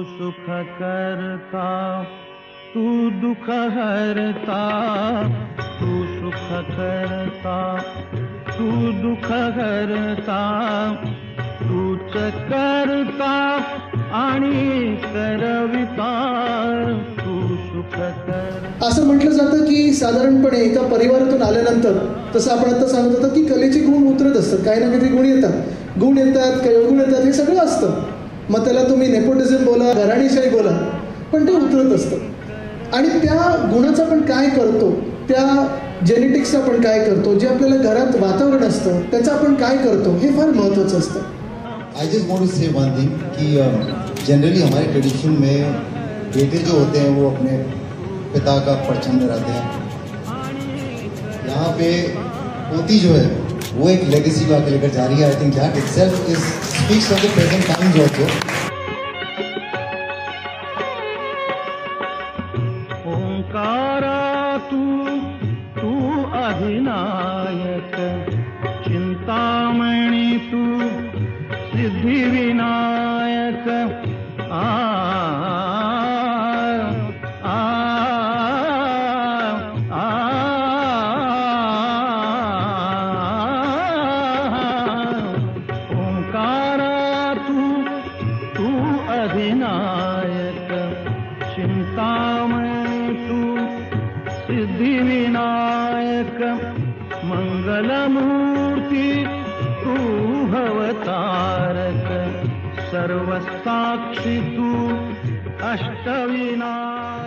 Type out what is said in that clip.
सुख करता तू दुख हरता, तू सुख करता तू दुख हरता, तूच करता आणि करविता, तू सुख कर. असं म्हटलं जातं की साधारणपणे एका परिवारातून आल्यानंतर, तसं आपण आता सांगत होतो की कलेचे गुण उतरत असतात, काही ना काहीतरी गुण येतात, गुण येतात, काही अवगुण येतात, हे सगळं असतं. मग त्याला तुम्ही नेपोटिझम बोला, घराणीशाही बोला, पण ते उतरत असतं. आणि त्या गुणाचं आपण काय करतो, त्या जेनेटिक्सचं आपण काय करतो, जे आपल्याला घरात वातावरण असतं त्याचं आपण काय करतो, हे फार महत्त्वाचं असतं. I just want to say one thing कि जनरली हमारे ट्रेडिशन में बेटे जो होते हैं वो अपने पिता का परचम लहराते हैं. यहाँ पे पोती जो है वो एक लेगेसी को आगे लेकर जा रही है. I think that itself is speaks of the present times also. Omkara तू अधिनायक, चिंतामणी तू सिद्धिविनायक. आ आ आ ओंकारा तू अधिनायक, चिंतामणी तू सिद्धिविनायक. मंगलमूर्ती तू भवतारक, सर्वसाक्षी तू अष्टविनायक.